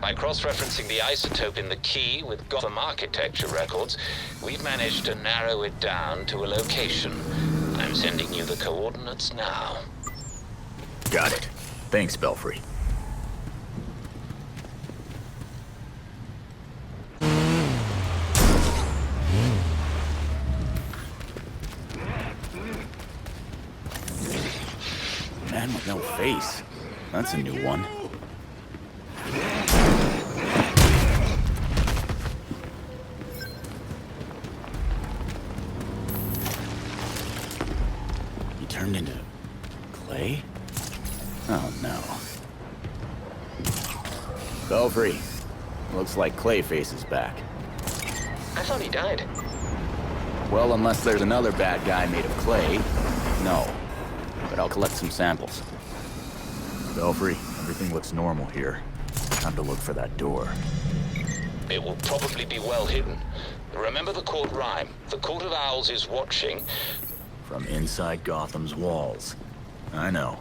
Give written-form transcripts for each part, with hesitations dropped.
By cross-referencing the isotope in the key with Gotham architecture records, we've managed to narrow it down to a location. I'm sending you the coordinates now. Got it. Thanks, Belfry. Man with no face. That's a new one. He turned into clay? Oh no. Belfry. Looks like Clayface is back. I thought he died. Well, unless there's another bad guy made of clay, no. But I'll collect some samples. Belfry, everything looks normal here. Time to look for that door. It will probably be well hidden. Remember the court rhyme. The Court of Owls is watching. From inside Gotham's walls. I know.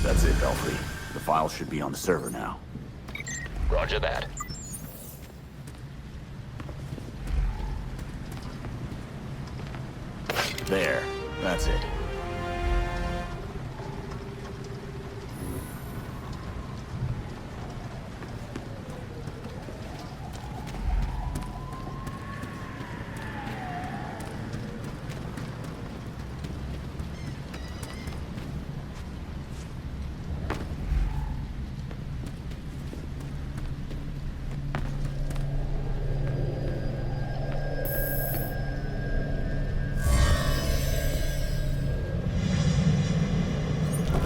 That's it, Belfry. The file should be on the server now. Roger that. There. That's it.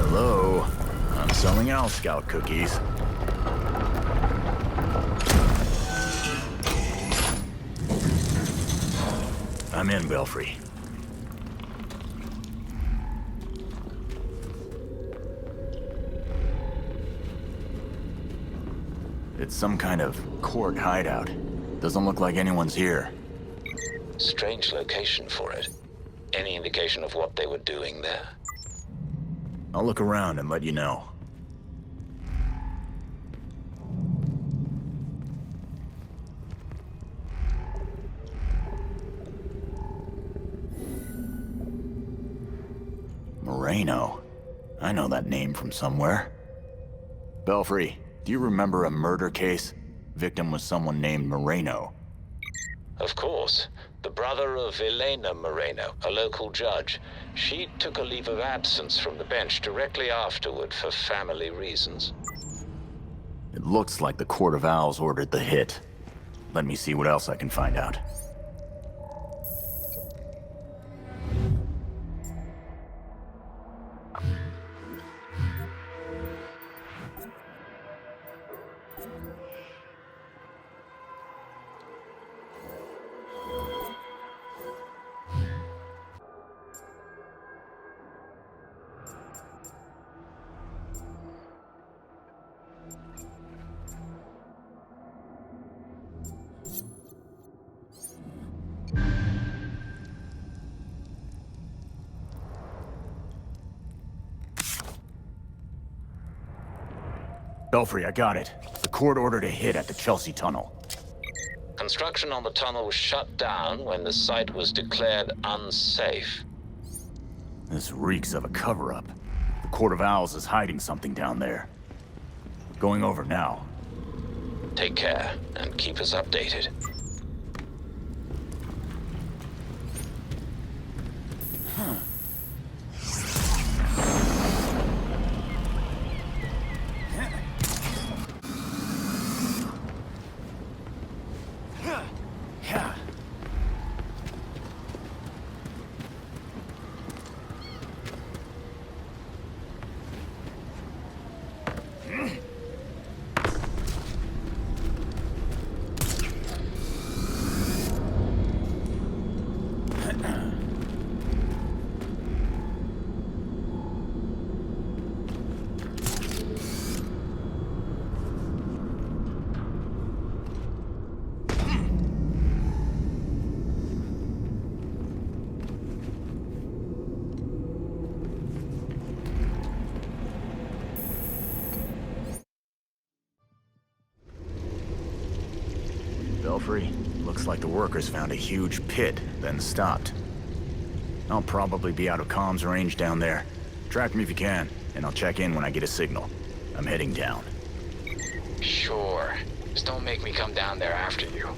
Hello. I'm selling Owl Scout cookies. I'm in, Belfry. It's some kind of court hideout. Doesn't look like anyone's here. Strange location for it. Any indication of what they were doing there? I'll look around and let you know. Moreno. I know that name from somewhere. Belfry, do you remember a murder case? Victim was someone named Moreno. Of course. The brother of Elena Moreno, a local judge. She took a leave of absence from the bench directly afterward for family reasons. It looks like the Court of Owls ordered the hit. Let me see what else I can find out. Belfry, I got it. The court ordered a hit at the Chelsea Tunnel. Construction on the tunnel was shut down when the site was declared unsafe. This reeks of a cover-up. The Court of Owls is hiding something down there. Going over now. Take care, and keep us updated. Belfry, looks like the workers found a huge pit, then stopped. I'll probably be out of comms range down there. Track me if you can, and I'll check in when I get a signal. I'm heading down. Sure. Just don't make me come down there after you.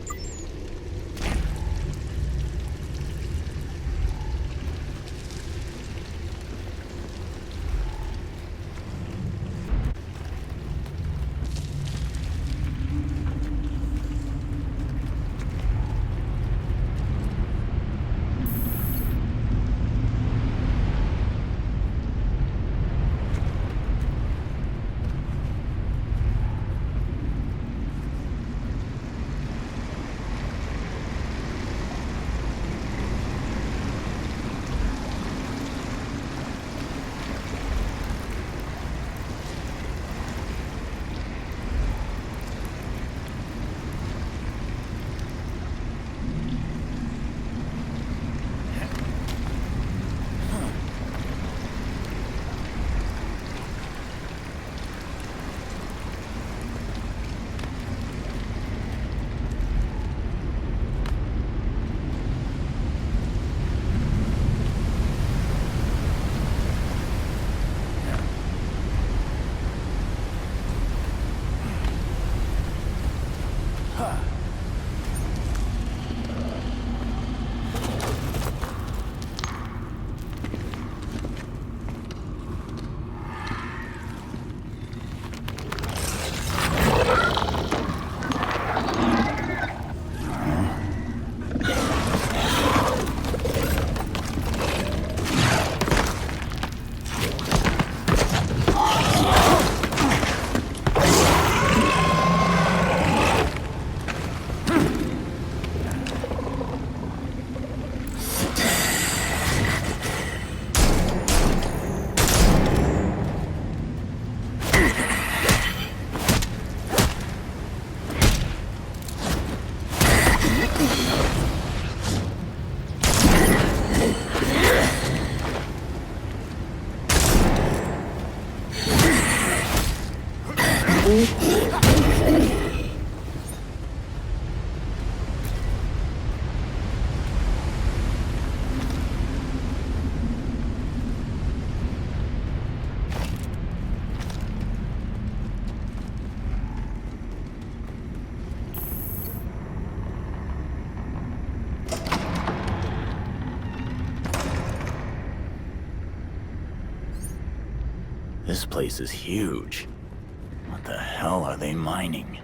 This place is huge. What the hell are they mining?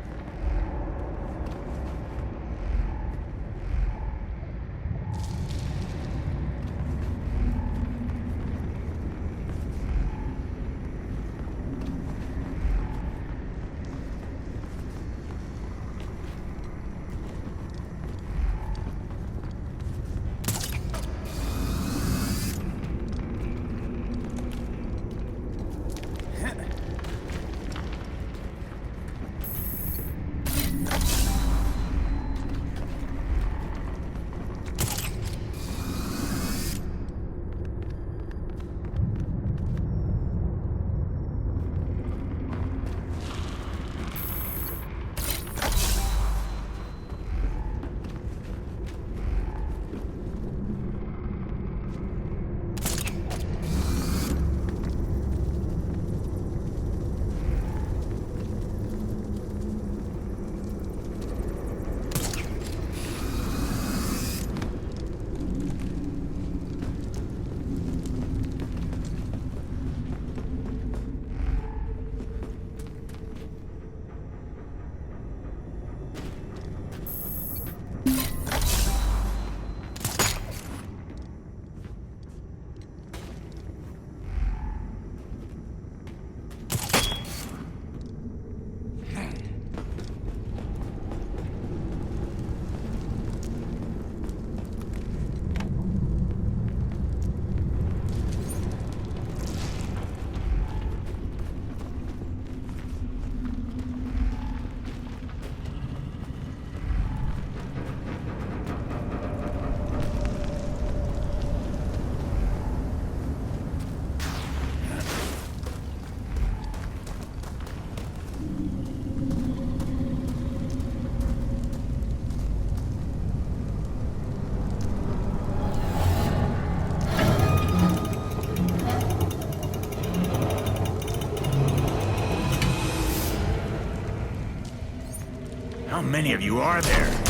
How many of you are there?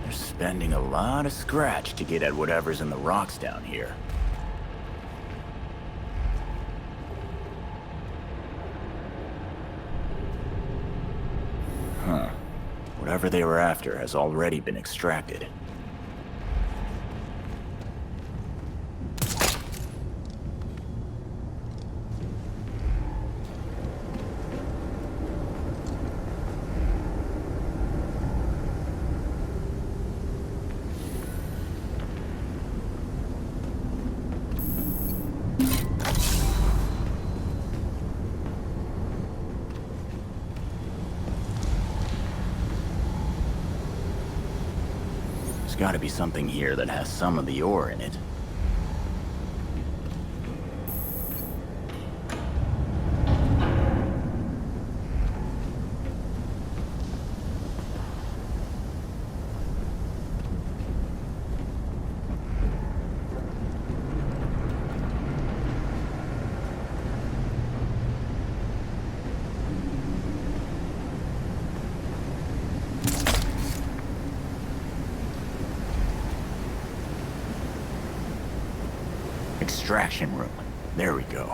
Spending a lot of scratch to get at whatever's in the rocks down here. Huh. Whatever they were after has already been extracted. There's gotta be something here that has some of the ore in it. Extraction room. There we go.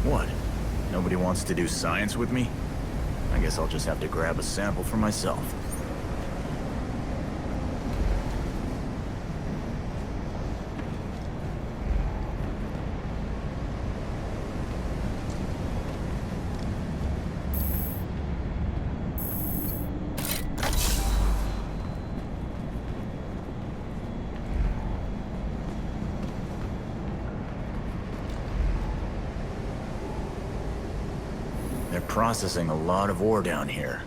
What? Nobody wants to do science with me? I guess I'll just have to grab a sample for myself. They're processing a lot of ore down here.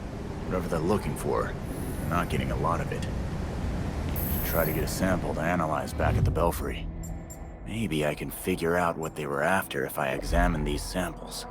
Whatever they're looking for, they're not getting a lot of it. Should try to get a sample to analyze back at the Belfry. Maybe I can figure out what they were after if I examine these samples.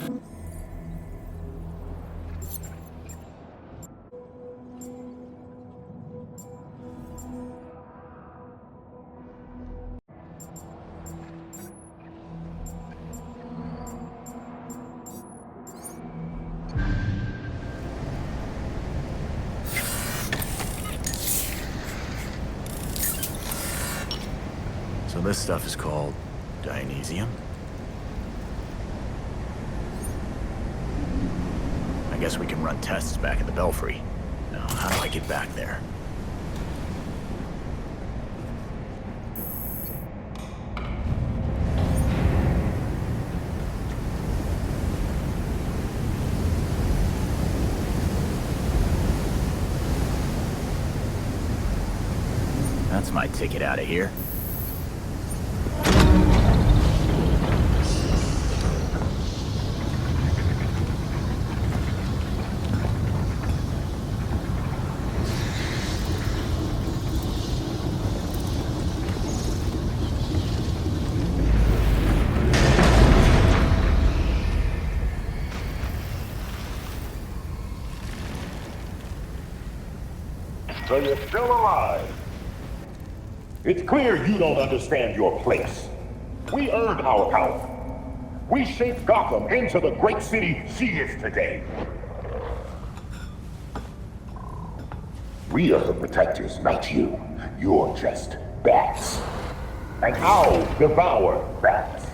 So this stuff is called Dionysium? I guess we can run tests back at the Belfry. Now, how do I get back there? That's my ticket out of here. So you're still alive. It's clear you don't understand your place. We earned our power. We shaped Gotham into the great city she is today. We are the protectors, not you. You're just bats. And I'll devour bats.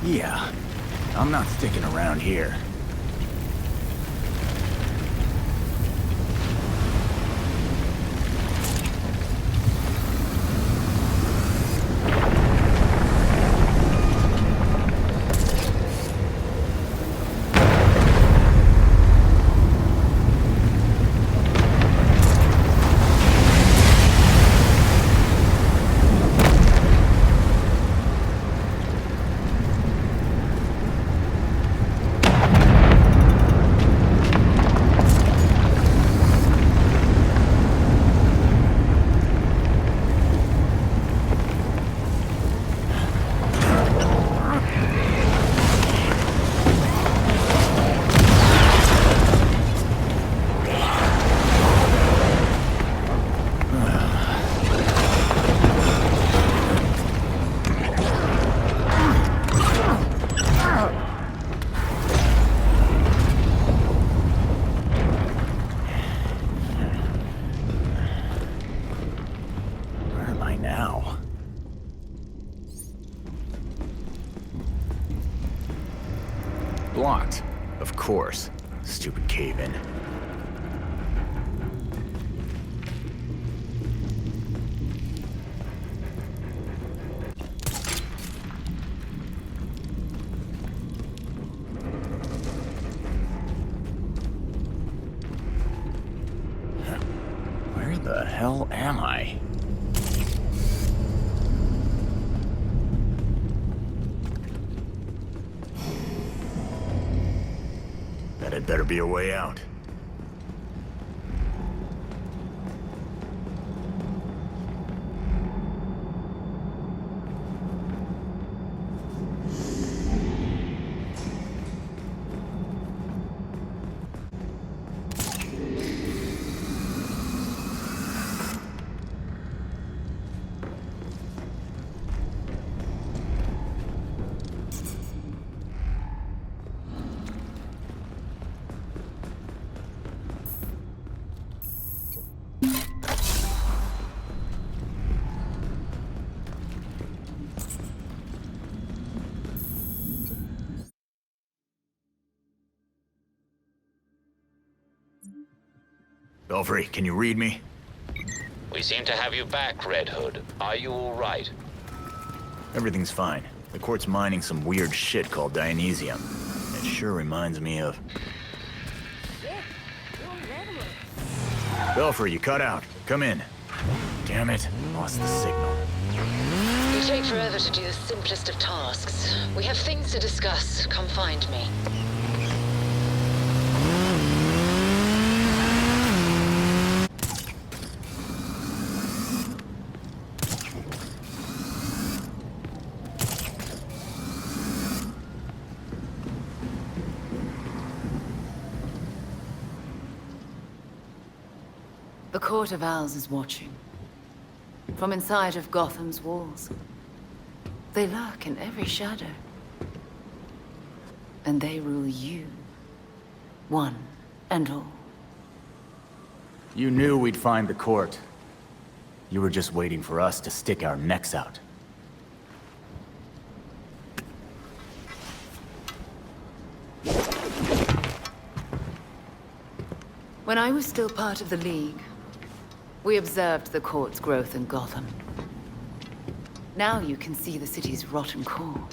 Yeah, I'm not sticking around here. blocked. Of course. Stupid cave-in. Where the hell am I? That had better be a way out. Belfry, can you read me? We seem to have you back, Red Hood. Are you all right? Everything's fine. The court's mining some weird shit called Dionysium. It sure reminds me of... Belfry, you cut out. Come in. Damn it, lost the signal. You take forever to do the simplest of tasks. We have things to discuss. Come find me. The Court of Owls is watching. From inside of Gotham's walls. They lurk in every shadow. And they rule you. One and all. You knew we'd find the court. You were just waiting for us to stick our necks out. When I was still part of the League, we observed the court's growth in Gotham. Now you can see the city's rotten core.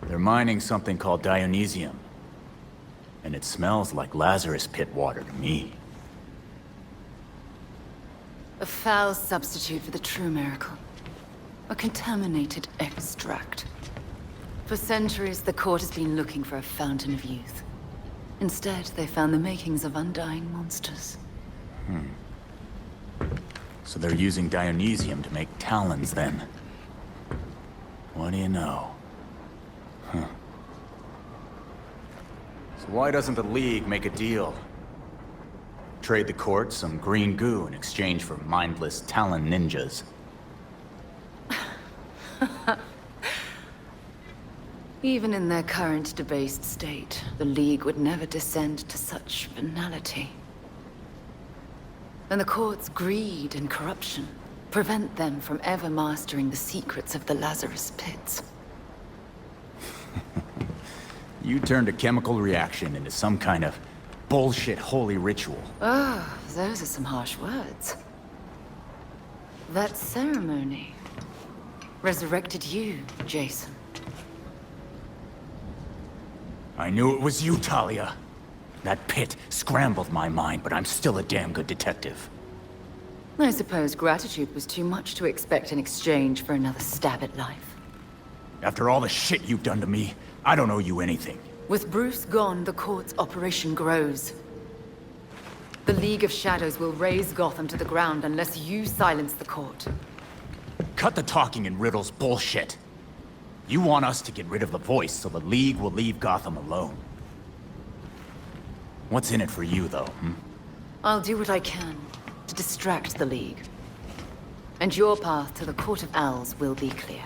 They're mining something called Dionysium. And it smells like Lazarus Pit water to me. A foul substitute for the true miracle. A contaminated extract. For centuries, the court has been looking for a fountain of youth. Instead, they found the makings of undying monsters. So they're using Dionysium to make talons, then. What do you know? Huh. So why doesn't the League make a deal? Trade the court some green goo in exchange for mindless talon ninjas. Even in their current debased state, the League would never descend to such venality. And the court's greed and corruption prevent them from ever mastering the secrets of the Lazarus Pits. You turned a chemical reaction into some kind of bullshit holy ritual. Oh, those are some harsh words. That ceremony resurrected you, Jason. I knew it was you, Talia. That pit scrambled my mind, but I'm still a damn good detective. I suppose gratitude was too much to expect in exchange for another stab at life. After all the shit you've done to me, I don't owe you anything. With Bruce gone, the court's operation grows. The League of Shadows will raze Gotham to the ground unless you silence the court. Cut the talking and riddles bullshit. You want us to get rid of the voice so the League will leave Gotham alone. What's in it for you, though, I'll do what I can to distract the League. And your path to the Court of Owls will be clear.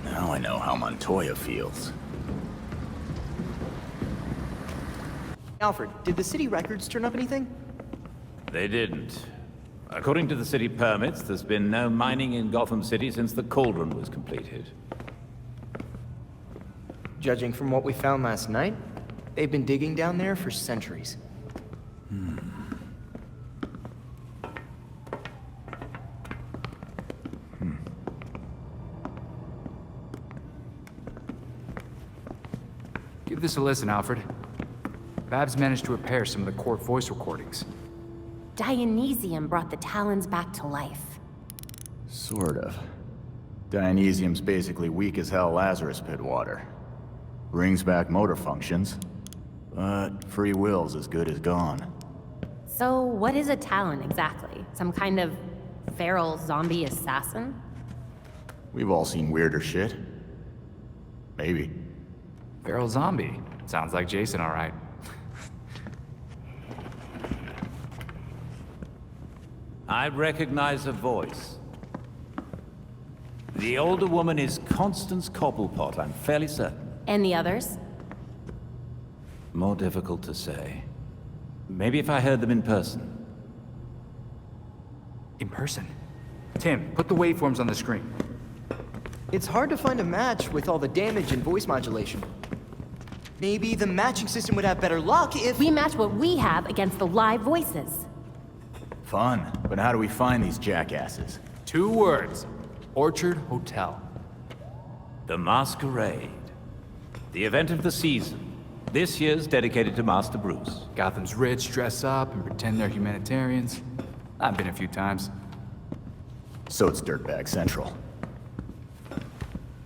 Now I know how Montoya feels. Alfred, did the city records turn up anything? They didn't. According to the city permits, there's been no mining in Gotham City since the Cauldron was completed. Judging from what we found last night, they've been digging down there for centuries. Give this a listen, Alfred. Babs managed to repair some of the court voice recordings. Dionysium brought the Talons back to life. Sort of. Dionysium's basically weak as hell Lazarus pit water. Brings back motor functions, but free will's as good as gone. So, what is a Talon exactly? Some kind of feral zombie assassin? We've all seen weirder shit. Maybe. Feral zombie. Sounds like Jason, all right. I recognize a voice. The older woman is Constance Cobblepot, I'm fairly certain. And the others? More difficult to say. Maybe if I heard them in person. In person. Tim, put the waveforms on the screen. It's hard to find a match with all the damage and voice modulation. Maybe the matching system would have better luck if... We match what we have against the live voices. Fun, but how do we find these jackasses? 2 words. Orchard Hotel. The Masquerade. The event of the season. This year's dedicated to Master Bruce. Gotham's rich dress up and pretend they're humanitarians. I've been a few times. So it's Dirtbag Central.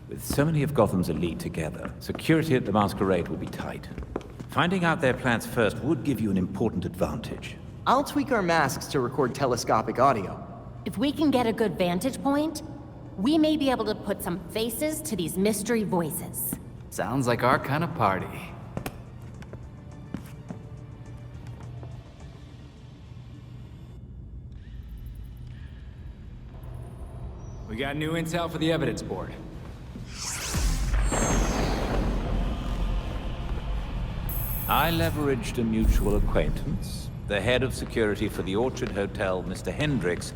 With so many of Gotham's elite together, security at the Masquerade will be tight. Finding out their plans first would give you an important advantage. I'll tweak our masks to record telescopic audio. If we can get a good vantage point, we may be able to put some faces to these mystery voices. Sounds like our kind of party. We got new intel for the evidence board. I leveraged a mutual acquaintance. The head of security for the Orchard Hotel, Mr. Hendricks,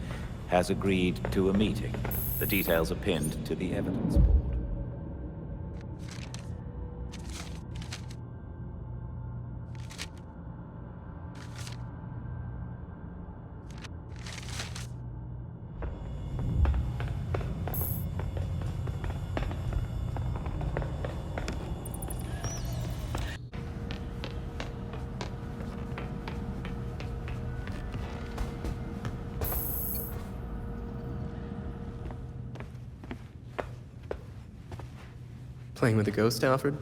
has agreed to a meeting. The details are pinned to the evidence board. Playing with a ghost, Alfred?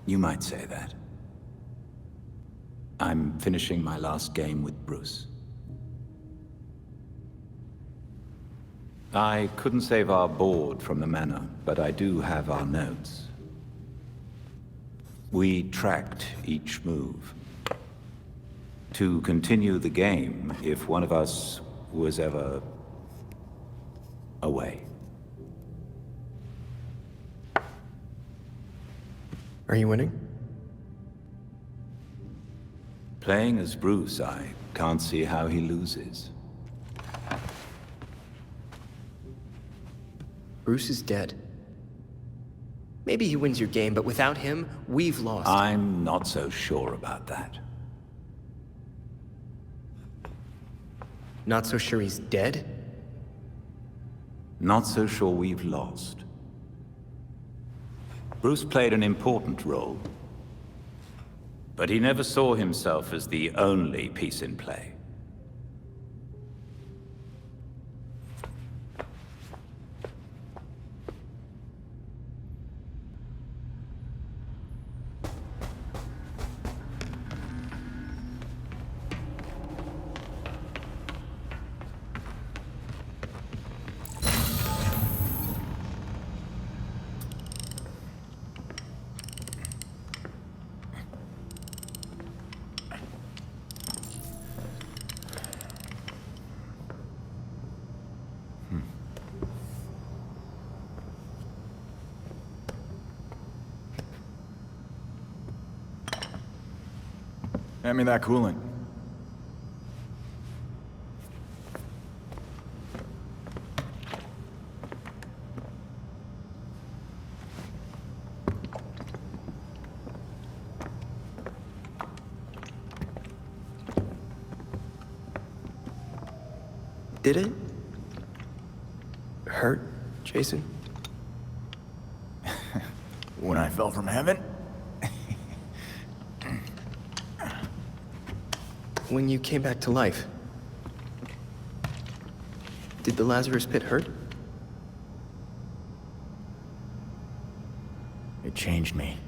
You might say that. I'm finishing my last game with Bruce. I couldn't save our board from the manor, but I do have our notes. We tracked each move. To continue the game if one of us was ever away. Are you winning? Playing as Bruce, I can't see how he loses. Bruce is dead. Maybe he wins your game, but without him, we've lost. I'm not so sure about that. Not so sure he's dead? Not so sure we've lost. Bruce played an important role, but he never saw himself as the only piece in play. Hand me that coolant. Did it hurt, Jason? When I fell from heaven? When you came back to life, did the Lazarus pit hurt? It changed me.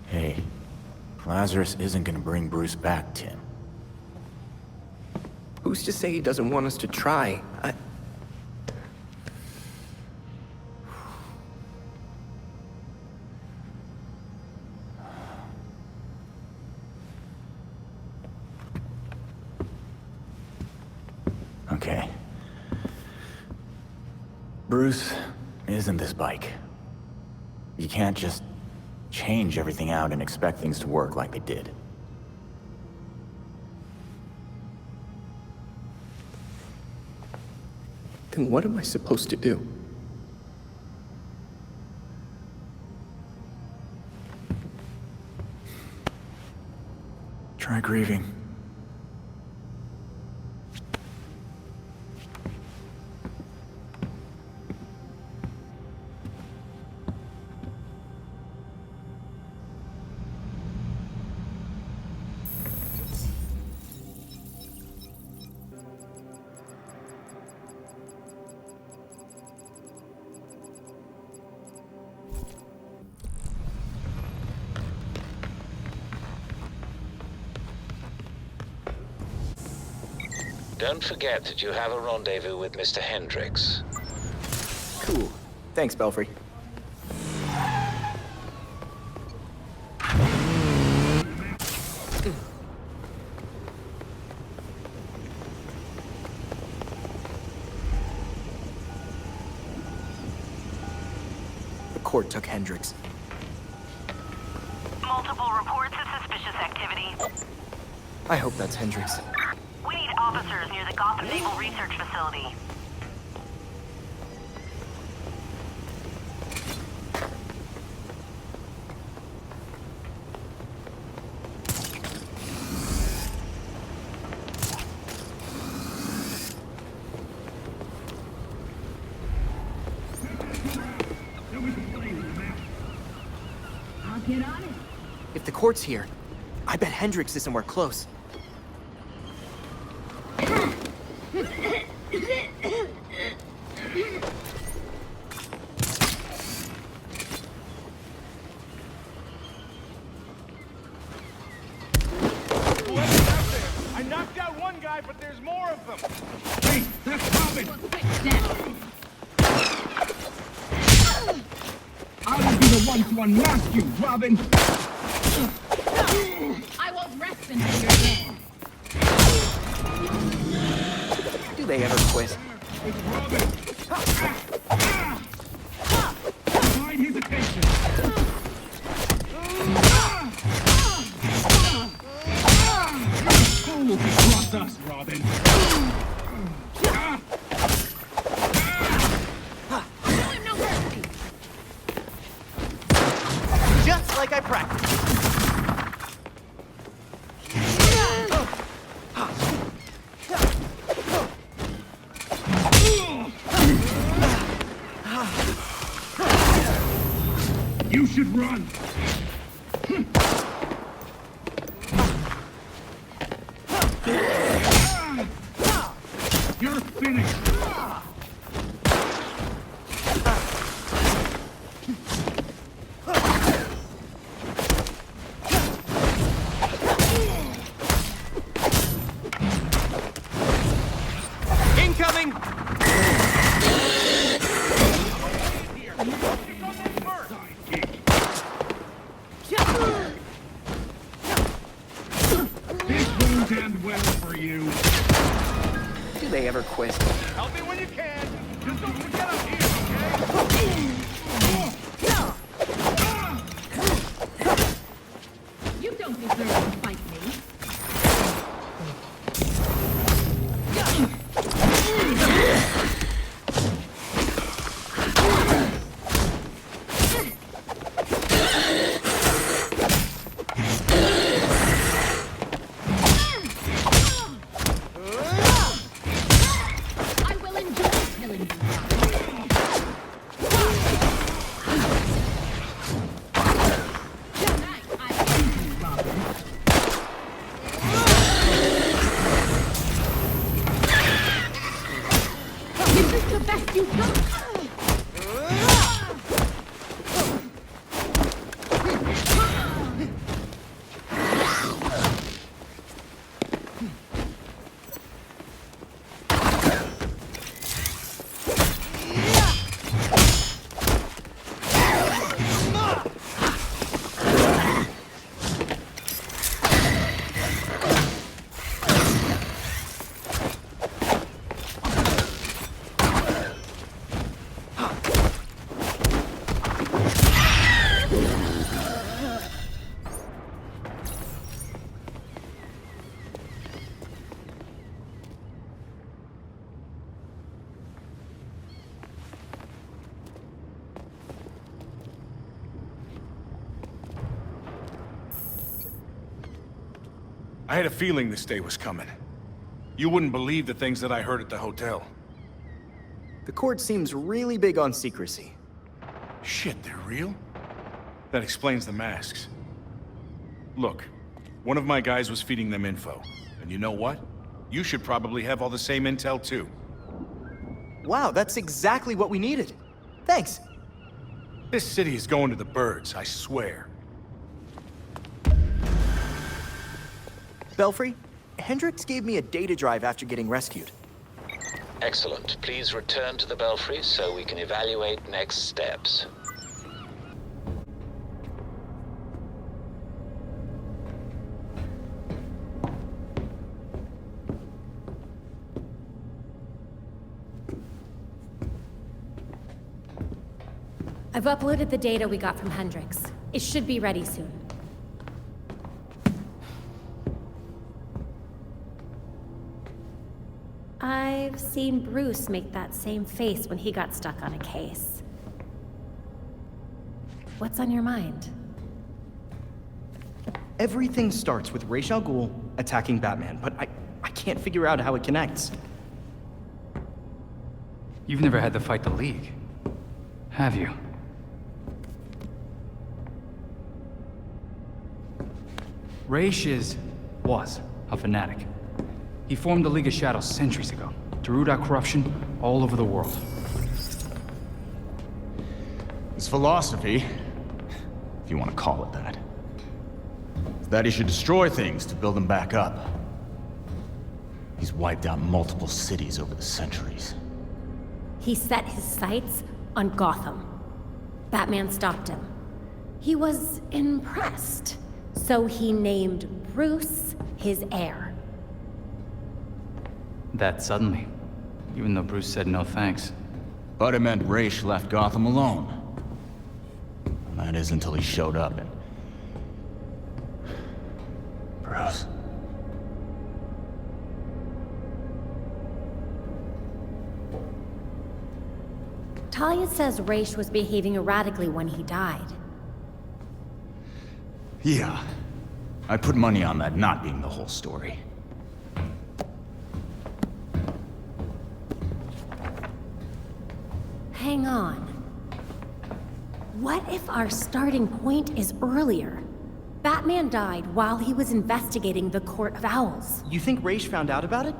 Hey, Lazarus isn't gonna bring Bruce back, Tim. Who's to say he doesn't want us to try? Okay. Bruce isn't this bike. You can't just change everything out and expect things to work like they did. Then what am I supposed to do? Try grieving. Don't forget that you have a rendezvous with Mr. Hendricks. Cool. Thanks, Belfry. The court took Hendricks. Multiple reports of suspicious activity. I hope that's Hendricks. We need officers near the Gotham Naval Research Facility. I'll get on it. If the court's here, I bet Hendricks is somewhere close. I knocked out one guy, but there's more of them. Hey, that's Robin. Quick step. I will be the one to unmask you, Robin. I won't rest until you're dead. Do they ever quit? It's Robin. Divide his attention. Fool to cross us, Robin. Just like I practiced. You should run. You're finished. Incoming! This won't end well for you. Do they ever quit? Help me when you can. Just don't forget I'm here, okay? don't deserve to fight me. I will enjoy killing you. Tonight, I end you, Robin. This is the best you've got. I had a feeling this day was coming. You wouldn't believe the things that I heard at the hotel. The court seems really big on secrecy. Shit, they're real? That explains the masks. Look, one of my guys was feeding them info. And you know what? You should probably have all the same intel too. Wow, that's exactly what we needed. Thanks. This city is going to the birds, I swear. Belfry, Hendricks gave me a data drive after getting rescued. Excellent. Please return to the Belfry so we can evaluate next steps. I've uploaded the data we got from Hendricks. It should be ready soon. I've seen Bruce make that same face when he got stuck on a case. What's on your mind? Everything starts with Ra's al Ghul attacking Batman, but I can't figure out how it connects. You've never had to fight the League, have you? Ra's was a fanatic. He formed the League of Shadows centuries ago to root out corruption all over the world. His philosophy, if you want to call it that, is that he should destroy things to build them back up. He's wiped out multiple cities over the centuries. He set his sights on Gotham. Batman stopped him. He was impressed, so he named Bruce his heir. That suddenly, even though Bruce said no thanks. But it meant Ra's left Gotham alone. And that is until he showed up and... Bruce. Talia says Ra's was behaving erratically when he died. Yeah. I put money on that not being the whole story. Hang on. What if our starting point is earlier? Batman died while he was investigating the Court of Owls. You think Ra's found out about it?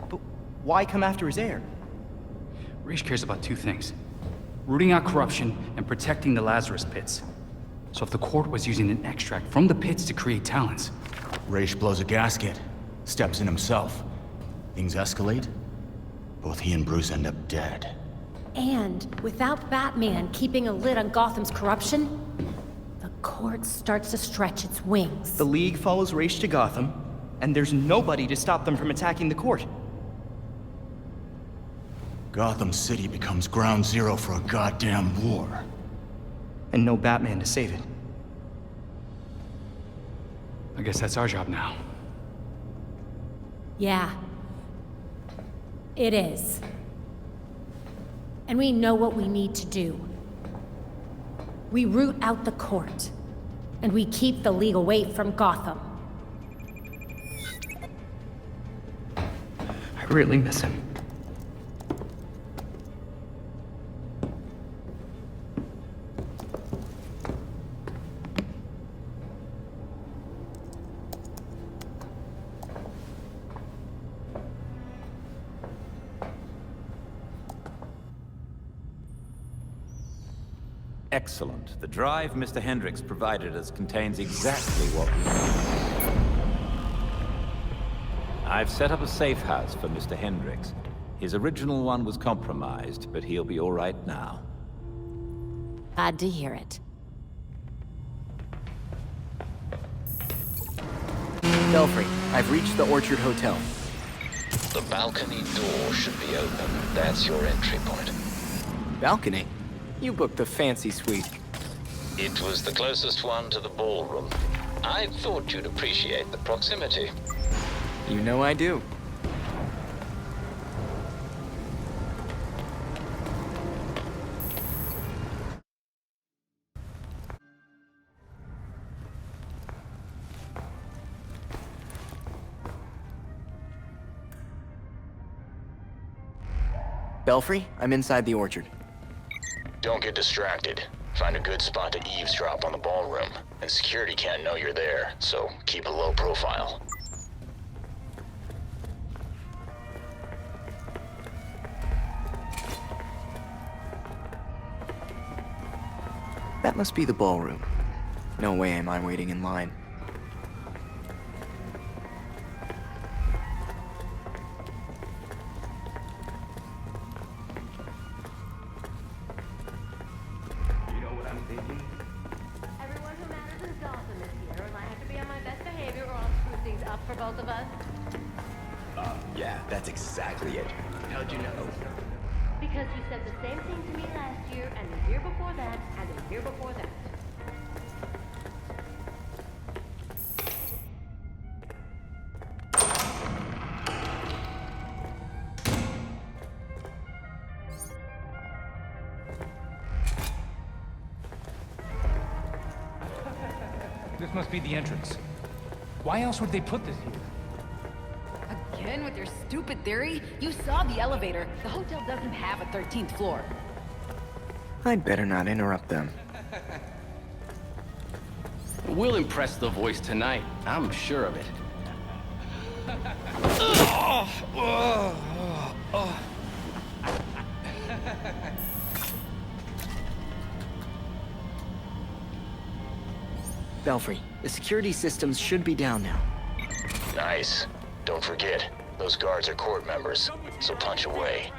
But why come after his heir? Ra's cares about two things: rooting out corruption and protecting the Lazarus Pits. So if the court was using an extract from the pits to create talents... Ra's blows a gasket, steps in himself. Things escalate. Both he and Bruce end up dead. And without Batman keeping a lid on Gotham's corruption, the court starts to stretch its wings. The League follows Ra's to Gotham, and there's nobody to stop them from attacking the court. Gotham City becomes ground zero for a goddamn war. And no Batman to save it. I guess that's our job now. Yeah. It is. And we know what we need to do. We root out the court. And we keep the league away from Gotham. I really miss him. Excellent. The drive Mr. Hendricks provided us contains exactly what we need. I've set up a safe house for Mr. Hendricks. His original one was compromised, but he'll be all right now. Glad to hear it. Belfry, I've reached the Orchard Hotel. The balcony door should be open. That's your entry point. Balcony? You booked the fancy suite. It was the closest one to the ballroom. I thought you'd appreciate the proximity. You know I do. Belfry, I'm inside the orchard. Don't get distracted. Find a good spot to eavesdrop on the ballroom. And security can't know you're there, so keep a low profile. That must be the ballroom. No way am I waiting in line. Everyone who matters in Gotham is here, and I have to be on my best behavior or I'll screw things up for both of us. Yeah, that's exactly it. How'd you know? Because you said the same thing to me last year, and the year before that, and the year before that. This must be the entrance. Why else would they put this here? Again with your stupid theory? You saw the elevator. The hotel doesn't have a 13th floor. I'd better not interrupt them. We'll impress the voice tonight. I'm sure of it. Belfry, the security systems should be down now. Nice. Don't forget, those guards are court members, so punch away.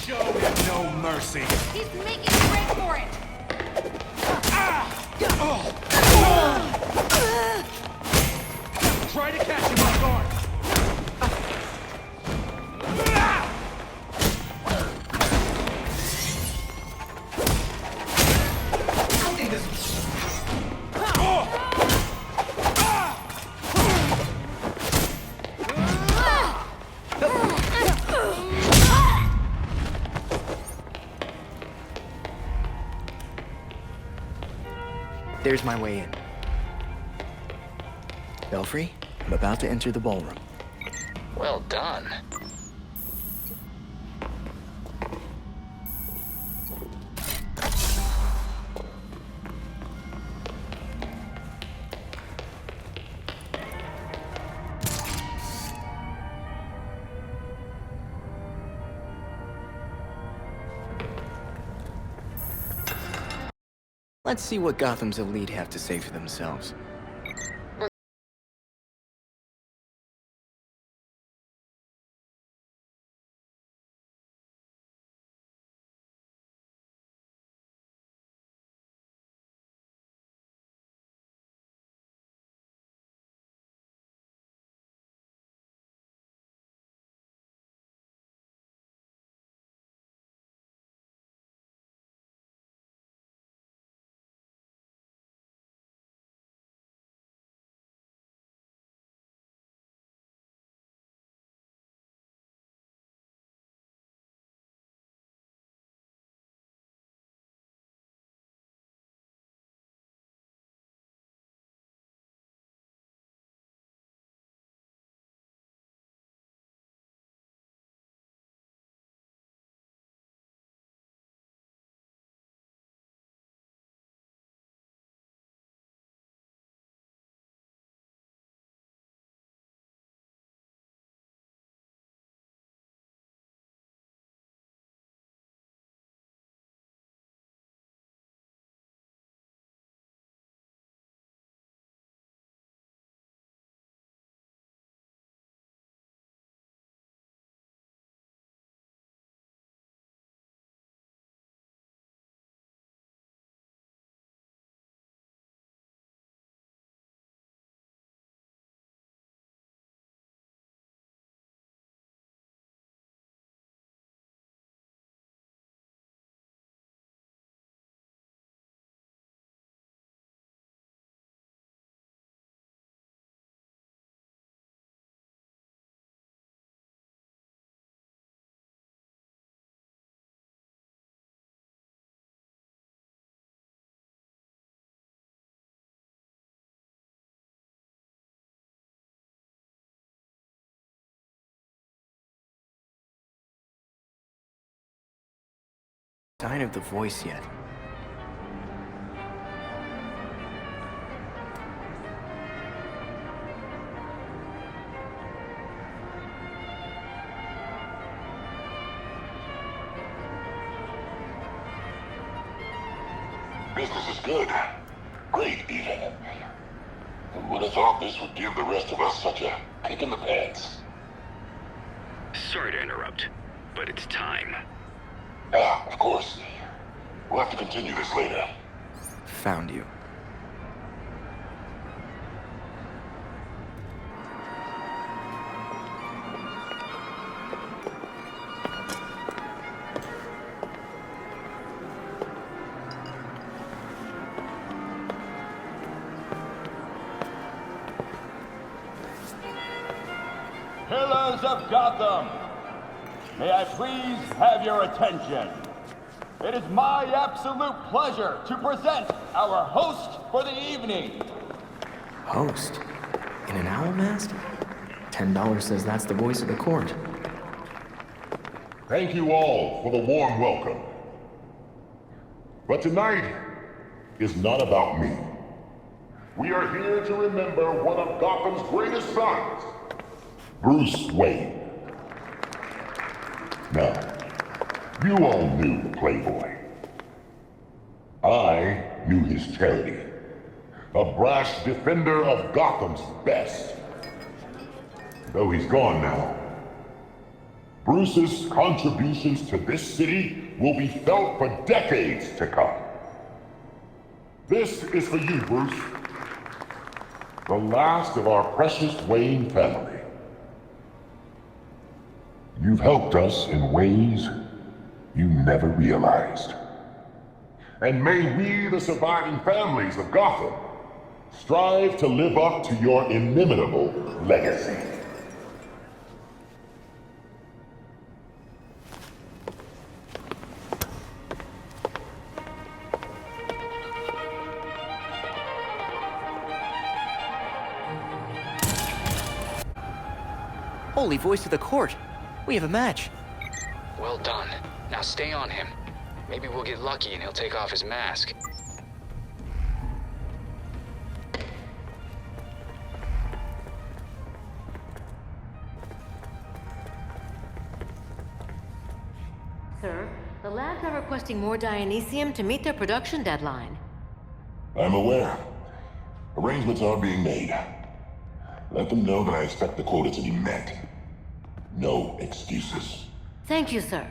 Show him no mercy. He's making a break for it! Try to catch him off guard. There's my way in. Belfry, I'm about to enter the ballroom. Well done. Let's see what Gotham's elite have to say for themselves. Sign of the voice yet. Business is good. Great, even. Who would have thought this would give the rest of us such a kick in the pants? Sorry to interrupt, but it's time. Ah, of course. We'll have to continue this later. Found you. Pillars of Gotham, may I please have your attention? It is my absolute pleasure to present our host for the evening. Host? In an owl mask? $10 says that's the voice of the court. Thank you all for the warm welcome. But tonight is not about me. We are here to remember one of Gotham's greatest sons, Bruce Wayne. Now, you all knew the Playboy. I knew his charity. A brash defender of Gotham's best. Though he's gone now, Bruce's contributions to this city will be felt for decades to come. This is for you, Bruce. The last of our precious Wayne family. You've helped us in ways you never realized. And may we, the surviving families of Gotham, strive to live up to your inimitable legacy. Holy voice of the court! We have a match. Well done. Now stay on him. Maybe we'll get lucky and he'll take off his mask. Sir, the labs are requesting more Dionysium to meet their production deadline. I'm aware. Arrangements are being made. Let them know that I expect the quota to be met. No excuses. Thank you, sir.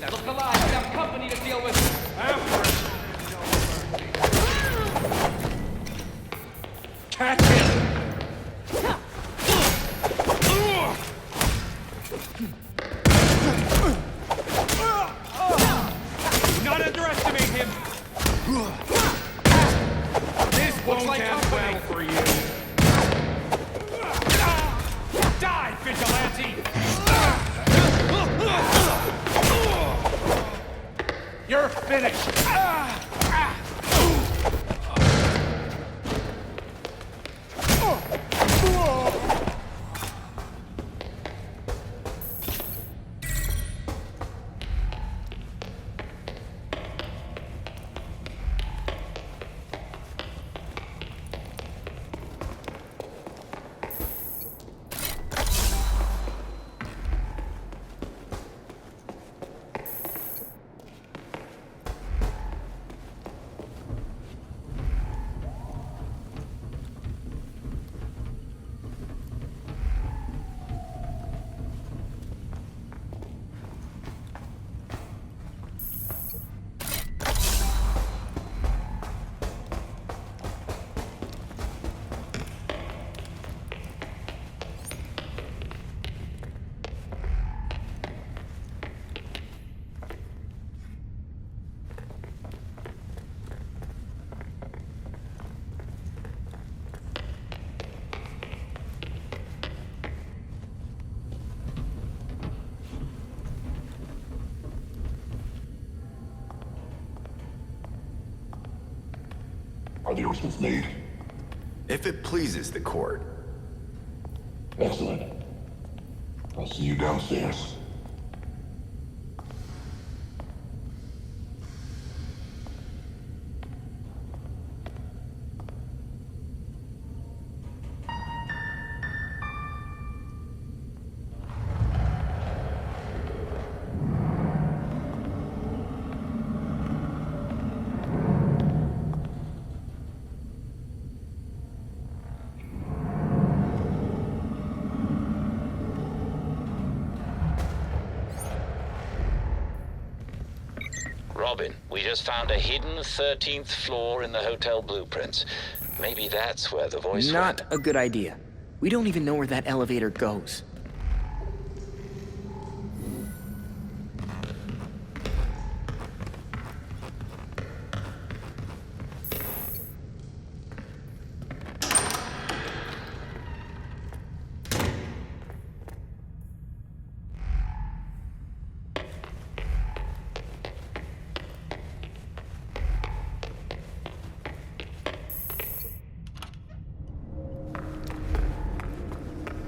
Look alive, we have company to deal with. Catch him! Do not underestimate him. This won't end well for you. Die, vigilante! You're finished! the arrangements made? If it pleases the court. Excellent. I'll see you downstairs. Robin, we just found a hidden 13th floor in the hotel blueprints. Maybe that's where the voice Not went. a good idea. We don't even know where that elevator goes.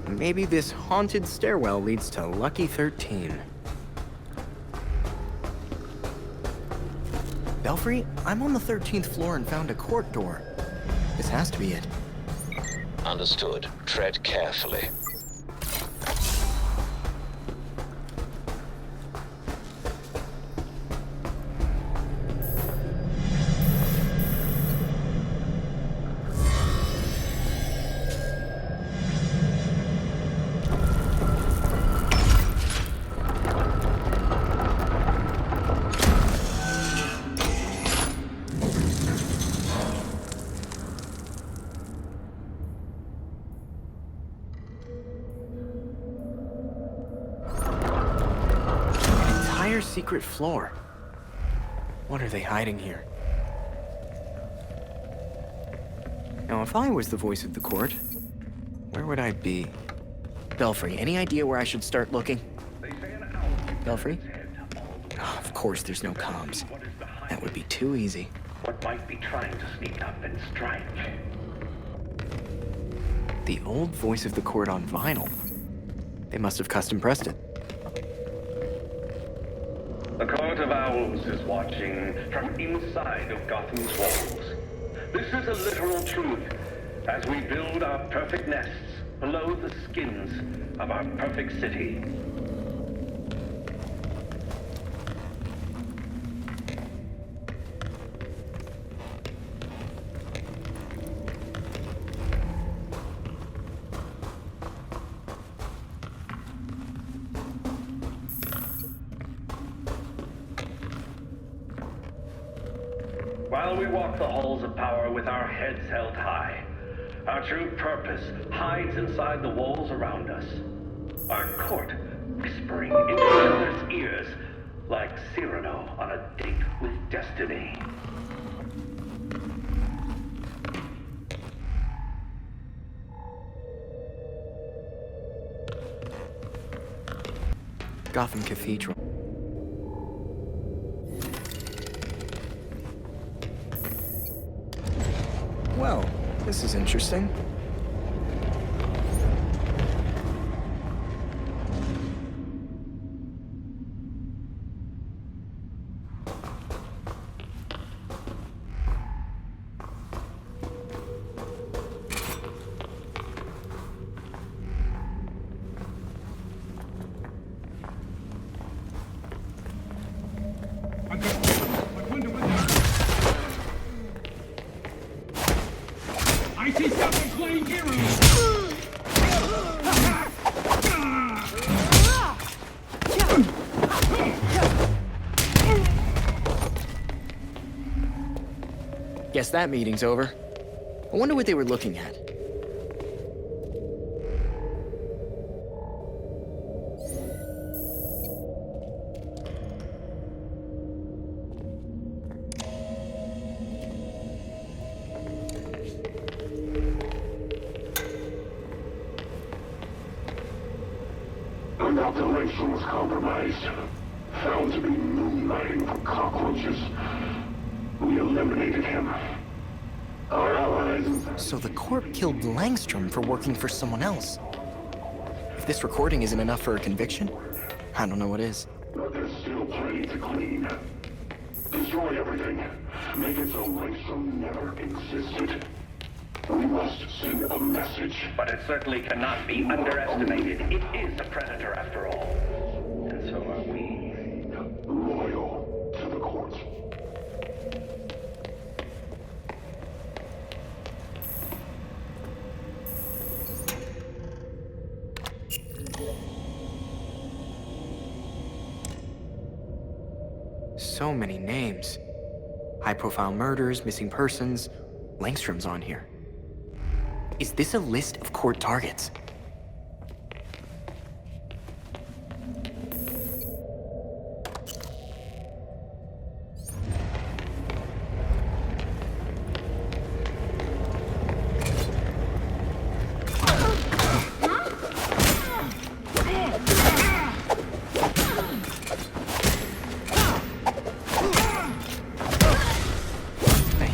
Maybe this haunted stairwell leads to Lucky 13. Belfry, I'm on the 13th floor and found a court door. This has to be it. Understood. Tread carefully. Secret floor. What are they hiding here? Now, if I was the voice of the court, where would I be? Belfry, any idea where I should start looking? Belfry? Oh, of course there's no comms. That would be too easy. What might be trying to sneak up and strike? The old voice of the court on vinyl. They must have custom pressed it. The Court of Owls is watching from inside of Gotham's walls. This is a literal truth as we build our perfect nests below the skins of our perfect city. While we walk the halls of power with our heads held high, our true purpose hides inside the walls around us. Our court whispering into each other's ears like Cyrano on a date with destiny. Gotham Cathedral. Well, this is interesting. I see someone playing heroes! Guess that meeting's over. I wonder what they were looking at. Inoculation was compromised. Found to be moonlighting for cockroaches. We eliminated him. Our allies. So the court killed Langstrom for working for someone else. If this recording isn't enough for a conviction, I don't know what is. But there's still plenty to clean. Destroy everything. Make it so Langstrom never existed. We must send a message. But it certainly cannot be underestimated. It is a predator after all. And so are we. Loyal to the court. So many names. High-profile murders, missing persons. Langstrom's on here. Is this a list of court targets?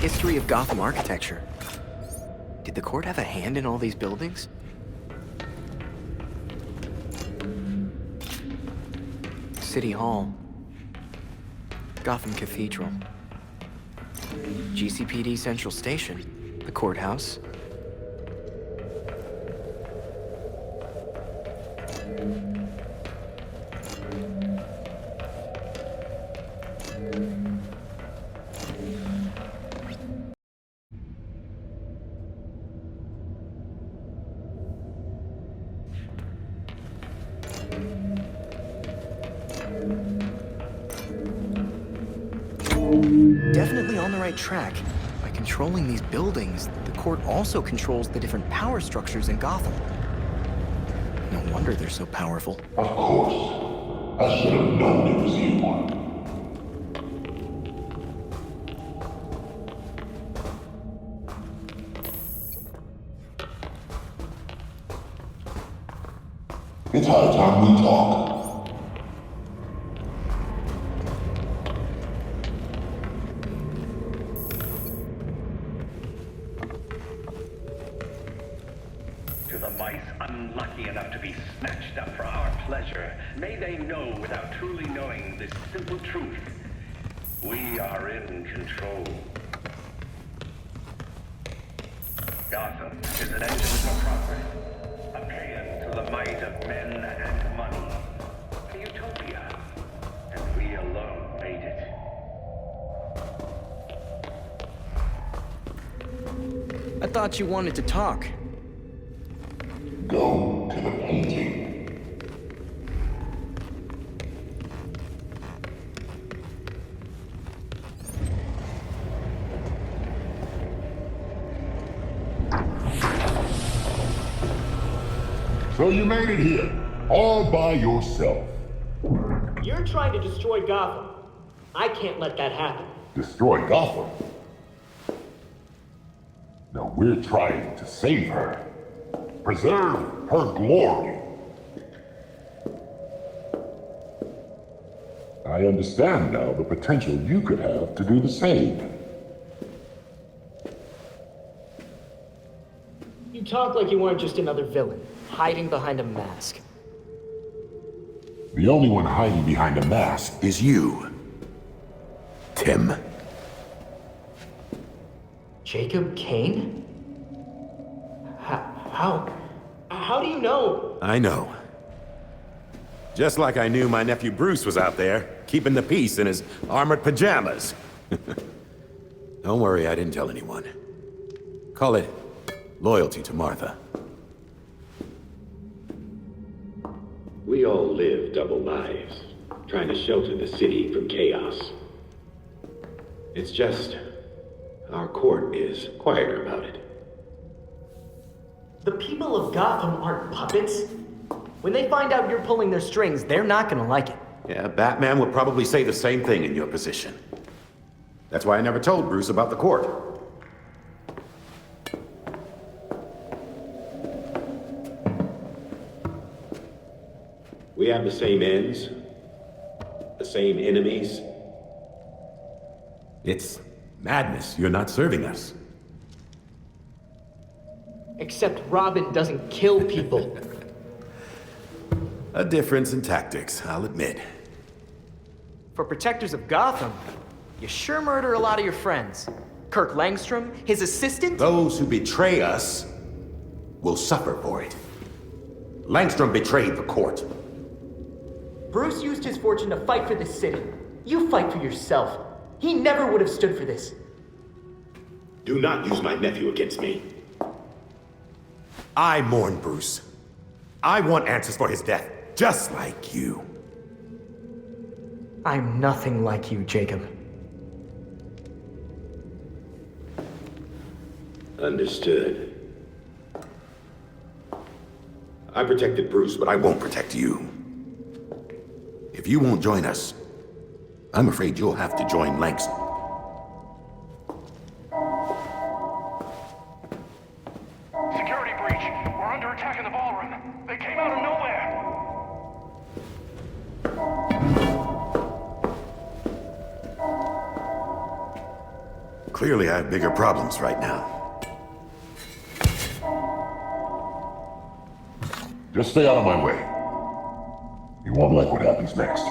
History of Gotham architecture. Did the court have a hand in all these buildings? City Hall. Gotham Cathedral. GCPD Central Station. The courthouse. Definitely on the right track. By controlling these buildings, the court also controls the different power structures in Gotham. No wonder they're so powerful. Of course. I should have known it was you. It's high time we talk. To the mice unlucky enough to be snatched up for our pleasure, may they know without truly knowing this simple truth. We are in control. Gotham is an engine for progress, a paean to the might of men and money, a utopia, and we alone made it. I thought you wanted to talk. Go to the painting. So you made it here, all by yourself. You're trying to destroy Gotham. I can't let that happen. Destroy Gotham? No, we're trying to save her. Preserve her glory. I understand now the potential you could have to do the same. You talk like you weren't just another villain, hiding behind a mask. The only one hiding behind a mask is you, Tim. Jacob Kane? How do you know? I know. Just like I knew my nephew Bruce was out there, keeping the peace in his armored pajamas. Don't worry, I didn't tell anyone. Call it loyalty to Martha. We all live double lives, trying to shelter the city from chaos. It's just, our court is quieter about it. The people of Gotham aren't puppets. When they find out you're pulling their strings, they're not gonna like it. Yeah, Batman would probably say the same thing in your position. That's why I never told Bruce about the court. We have the same ends, the same enemies. It's madness. You're not serving us. Except Robin doesn't kill people. A difference in tactics, I'll admit. For protectors of Gotham, you sure murder a lot of your friends. Kirk Langstrom, his assistant? Those who betray us will suffer for it. Langstrom betrayed the court. Bruce used his fortune to fight for this city. You fight for yourself. He never would have stood for this. Do not use my nephew against me. I mourn Bruce. I want answers for his death, just like you. I'm nothing like you, Jacob. Understood. I protected Bruce, but I won't protect you. If you won't join us, I'm afraid you'll have to join Langston. Security breach. We're under attack in the ballroom. They came out of nowhere. Clearly, I have bigger problems right now. Just stay out of my way. You won't like what happens next.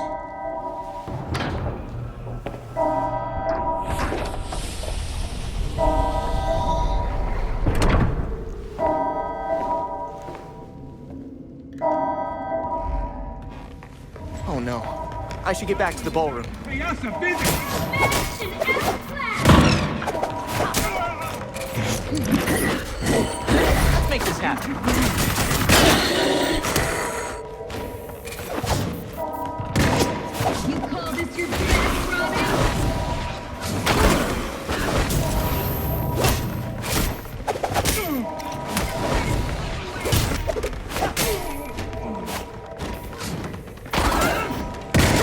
Oh no. I should get back to the ballroom. Hey, that's a busy. Let's make this happen. You call this your best, Robin?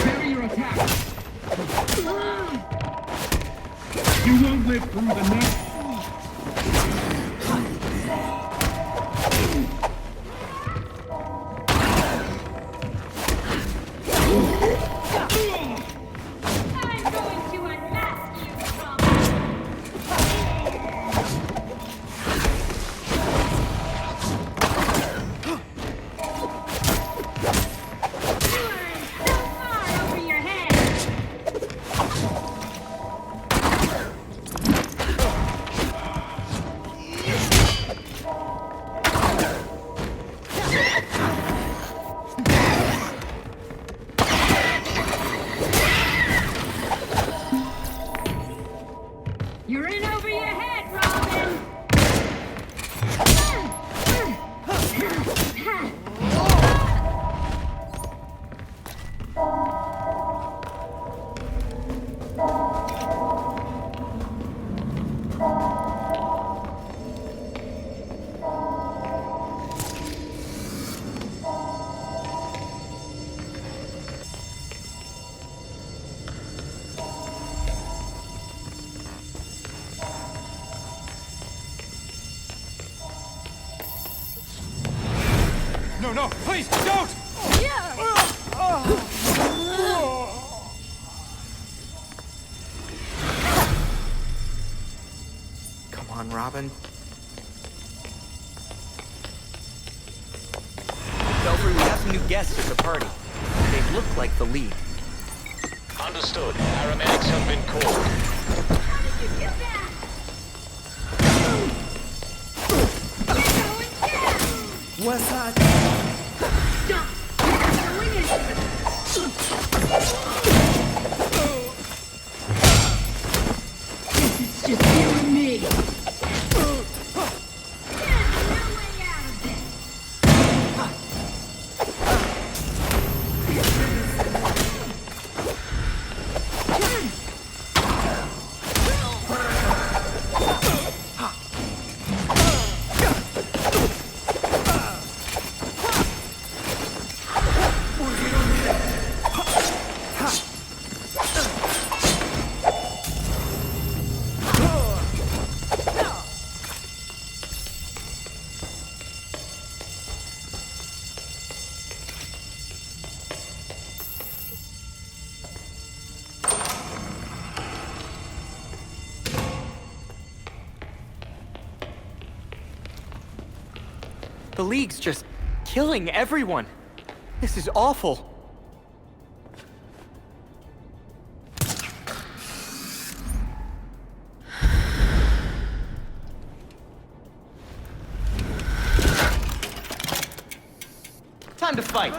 Carry your attack. You won't live through the night. I'm going to unmask you, Robin. So far over your head. You're in over your head, Robin! No, no, please, don't! Come on, Robin. Belfry, we have some new guests at the party. They look like the lead. Understood. Paramedics have been called. How did you do that? What's that? Stop! This is just you and me. There's no way out of this. The League's just killing everyone. This is awful. Time to fight.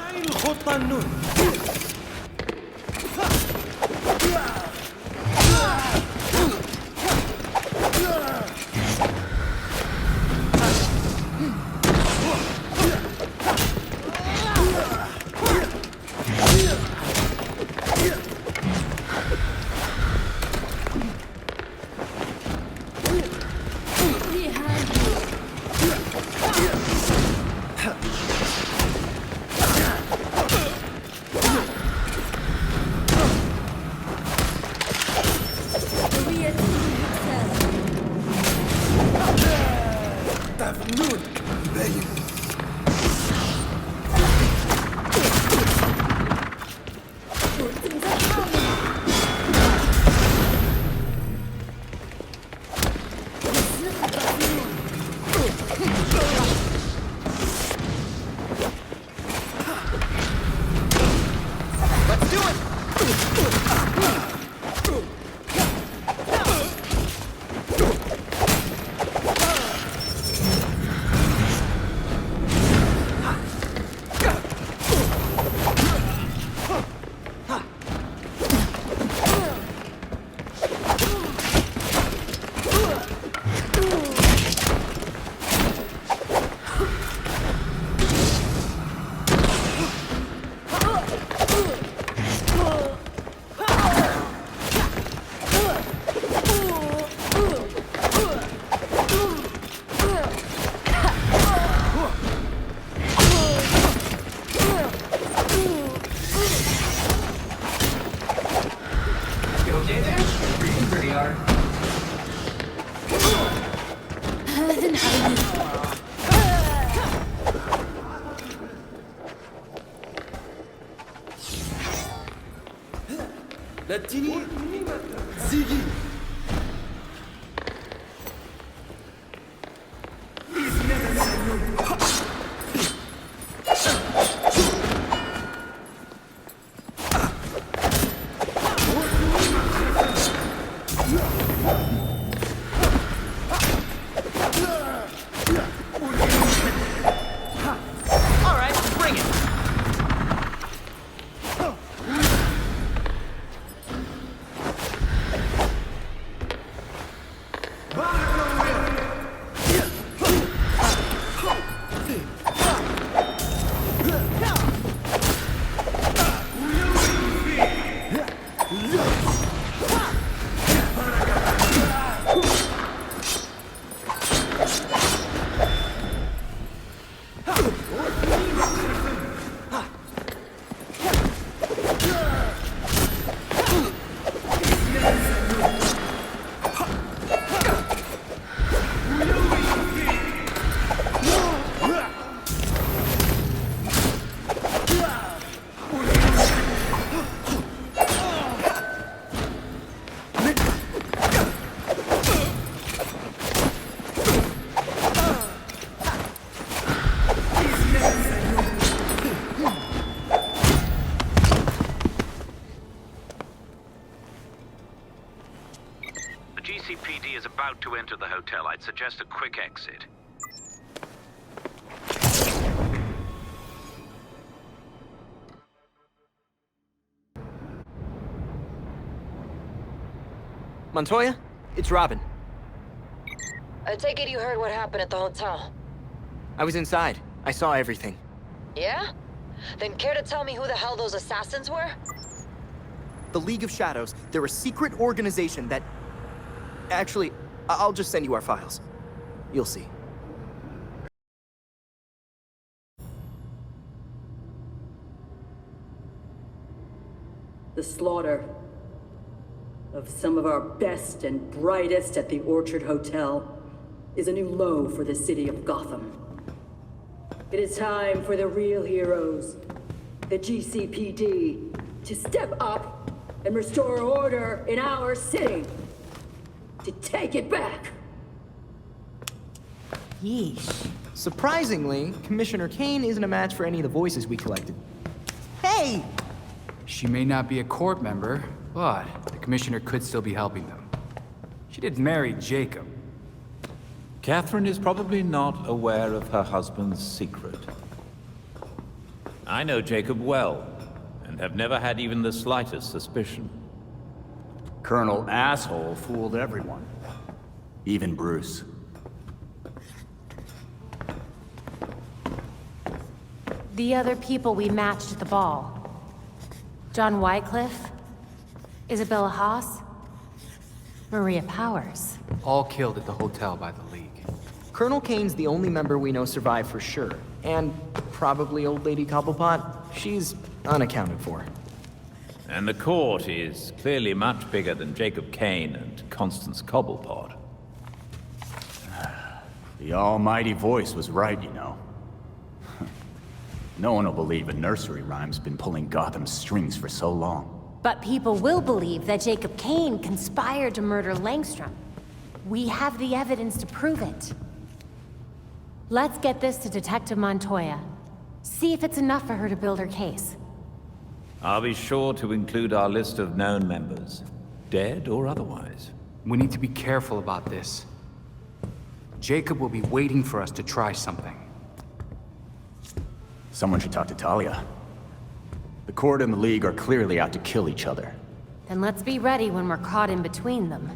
GCPD is about to enter the hotel. I'd suggest a quick exit. Montoya, it's Robin. I take it you heard what happened at the hotel. I was inside. I saw everything. Yeah? Then care to tell me who the hell those assassins were? The League of Shadows, they're a secret organization that... Actually, I'll just send you our files. You'll see. The slaughter of some of our best and brightest at the Orchard Hotel is a new low for the city of Gotham. It is time for the real heroes, the GCPD, to step up and restore order in our city. To take it back. Yeesh. Surprisingly, Commissioner Kane isn't a match for any of the voices we collected. Hey! She may not be a court member, but the commissioner could still be helping them. She did marry Jacob. Catherine is probably not aware of her husband's secret. I know Jacob well, and have never had even the slightest suspicion. Colonel Asshole fooled everyone. Even Bruce. The other people we matched at the ball. John Wycliffe, Isabella Haas, Maria Powers. All killed at the hotel by the League. Colonel Kane's the only member we know survived for sure. And probably Old Lady Cobblepot. She's unaccounted for. And the court is clearly much bigger than Jacob Kane and Constance Cobblepot. The almighty voice was right, you know. No one will believe a nursery rhyme's been pulling Gotham's strings for so long. But people will believe that Jacob Kane conspired to murder Langstrom. We have the evidence to prove it. Let's get this to Detective Montoya. See if it's enough for her to build her case. I'll be sure to include our list of known members, dead or otherwise. We need to be careful about this. Jacob will be waiting for us to try something. Someone should talk to Talia. The court and the League are clearly out to kill each other. Then let's be ready when we're caught in between them.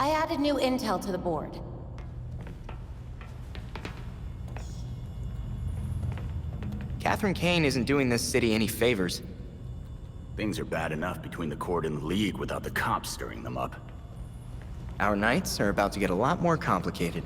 I added new intel to the board. Catherine Kane isn't doing this city any favors. Things are bad enough between the court and the League without the cops stirring them up. Our nights are about to get a lot more complicated.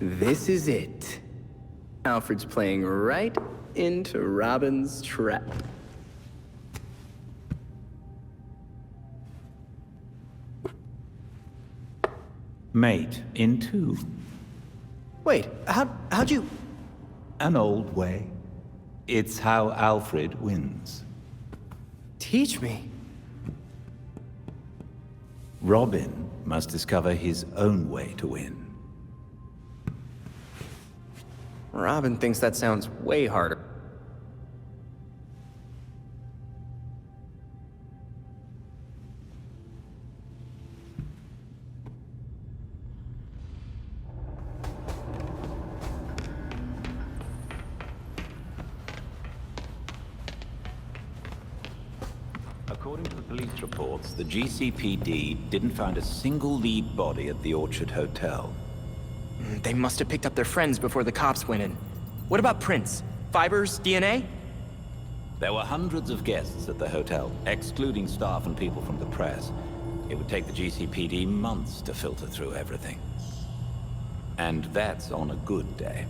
This is it. Alfred's playing right into Robin's trap. Mate, in two. Wait, how'd you... An old way. It's how Alfred wins. Teach me. Robin must discover his own way to win. Robin thinks that sounds way harder. According to the police reports, the GCPD didn't find a single lead body at the Orchard Hotel. They must have picked up their friends before the cops went in. What about prints? Fibers? DNA? There were hundreds of guests at the hotel, excluding staff and people from the press. It would take the GCPD months to filter through everything. And that's on a good day.